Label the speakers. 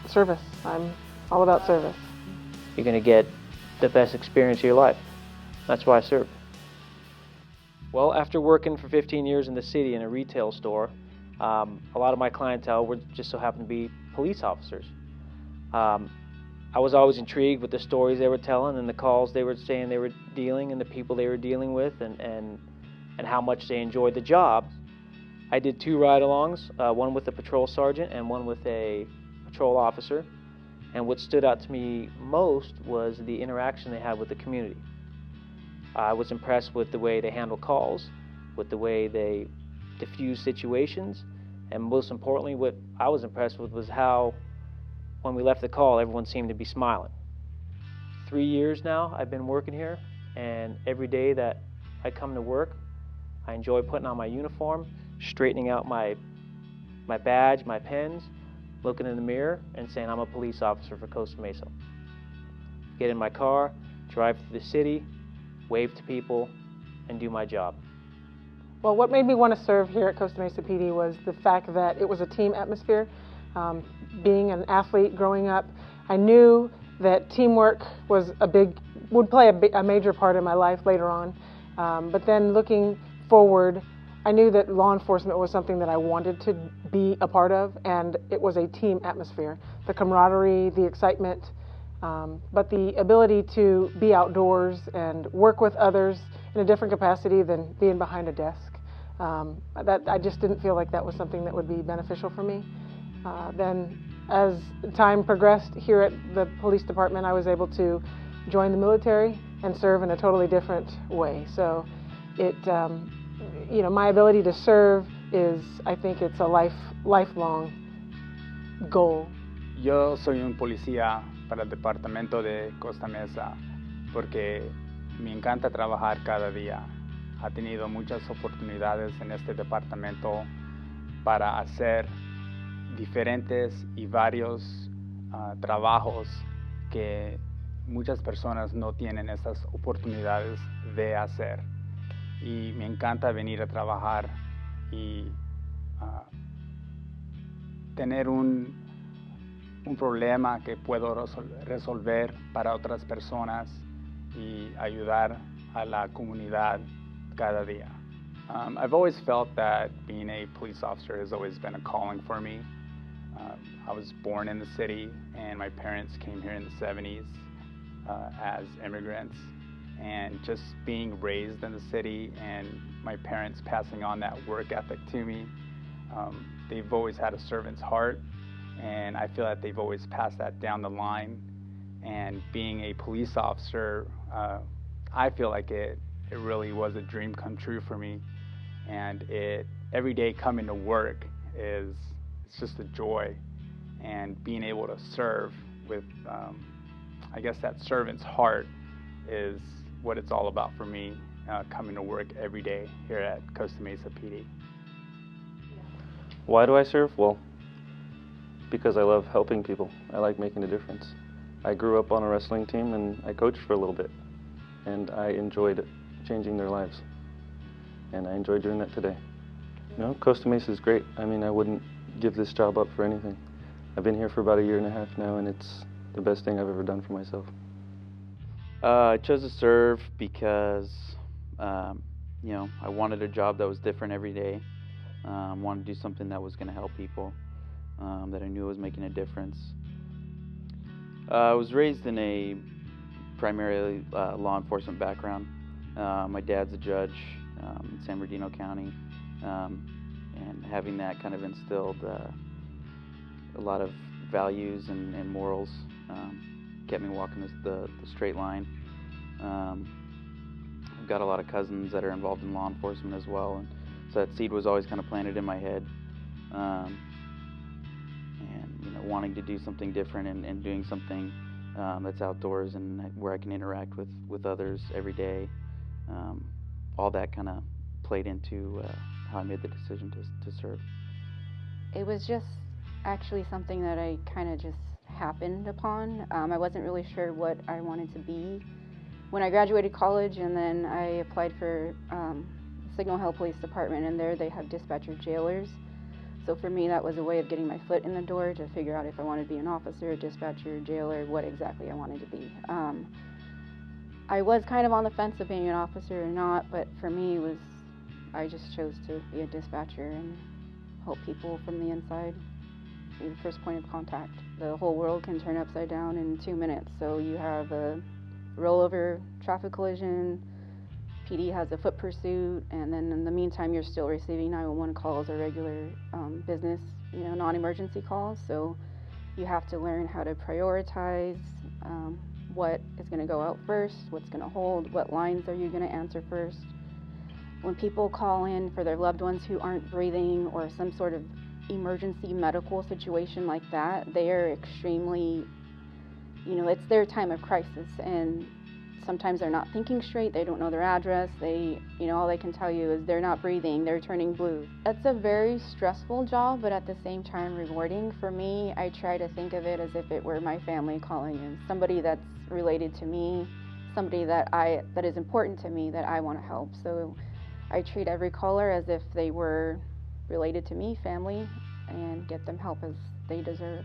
Speaker 1: service. I'm all about service.
Speaker 2: You're going to get the best experience of your life. That's why I serve. Well, after working for 15 years in the city in a retail store, a lot of my clientele were just so happened to be police officers. I was always intrigued with the stories they were telling and the calls they were saying they were dealing and the people they were dealing with and how much they enjoyed the job. I did 2 ride-alongs, one with a patrol sergeant and one with a patrol officer. And what stood out to me most was the interaction they had with the community. I was impressed with the way they handle calls, with the way they diffuse situations, and most importantly, what I was impressed with was how, when we left the call, everyone seemed to be smiling. 3 years now I've been working here, and every day that I come to work, I enjoy putting on my uniform, straightening out my badge, my pens, looking in the mirror and saying I'm a police officer for Costa Mesa. Get in my car, drive through the city, wave to people, and do my job.
Speaker 1: Well, what made me want to serve here at Costa Mesa PD was the fact that it was a team atmosphere. Being an athlete growing up, I knew that teamwork was would play a major part in my life later on. But then looking forward, I knew that law enforcement was something that I wanted to be a part of, and it was a team atmosphere. The camaraderie, the excitement, but the ability to be outdoors and work with others in a different capacity than being behind a desk. I just didn't feel like that was something that would be beneficial for me. Then as time progressed here at the police department, I was able to join the military and serve in a totally different way. So my ability to serve I think it's a lifelong goal.
Speaker 3: Yo soy un policía para el departamento de Costa Mesa porque me encanta trabajar cada día. Ha tenido muchas oportunidades en este departamento para hacer diferentes y varios trabajos que muchas personas no tienen esas oportunidades de hacer. Y me encanta venir a trabajar y tener un problema que puedo resolver para otras personas y ayudar a la comunidad cada día. I've always felt that being a police officer has always been a calling for me. I was born in the city, and my parents came here in the 70s as immigrants. And just being raised in the city and my parents passing on that work ethic to me, they've always had a servant's heart, and I feel that they've always passed that down the line. And being a police officer, I feel like it really was a dream come true for me. And every day coming to work it's just a joy, and being able to serve with, I guess that servant's heart is what it's all about for me, coming to work every day here at Costa Mesa PD.
Speaker 4: Why do I serve? Well, because I love helping people. I like making a difference. I grew up on a wrestling team and I coached for a little bit, and I enjoyed changing their lives, and I enjoy doing that today. No, Costa Mesa is great. I mean, I wouldn't give this job up for anything. I've been here for about 1.5 years now, and it's the best thing I've ever done for myself.
Speaker 5: I chose to serve because, I wanted a job that was different every day. Wanted to do something that was going to help people, that I knew was making a difference. I was raised in a primarily law enforcement background. My dad's a judge in San Bernardino County, and having that kind of instilled a lot of values and morals. Kept me walking the straight line. I've got a lot of cousins that are involved in law enforcement as well, and so that seed was always kind of planted in my head. And wanting to do something different and doing something that's outdoors and where I can interact with others every day. All that kind of played into how I made the decision to serve.
Speaker 6: It was just actually something that I kind of just happened upon. I wasn't really sure what I wanted to be when I graduated college, and then I applied for Signal Hill Police Department, and there they have dispatcher jailers. So for me, that was a way of getting my foot in the door to figure out if I wanted to be an officer, dispatcher, jailer, what exactly I wanted to be. I was kind of on the fence of being an officer or not, but for me, I just chose to be a dispatcher and help people from the inside, be the first point of contact. The whole world can turn upside down in 2 minutes. So you have a rollover traffic collision, PD has a foot pursuit, and then in the meantime you're still receiving 911 calls or regular business, non-emergency calls. So you have to learn how to prioritize what is going to go out first, what's going to hold, what lines are you going to answer first. When people call in for their loved ones who aren't breathing or some sort of emergency medical situation like that, they are extremely, it's their time of crisis, and sometimes they're not thinking straight, they don't know their address, all they can tell you is they're not breathing, they're turning blue. It's a very stressful job, but at the same time rewarding. For me, I try to think of it as if it were my family calling in, somebody that's related to me, somebody that is important to me that I want to help. So I treat every caller as if they were related to me, family, and get them help as they deserve.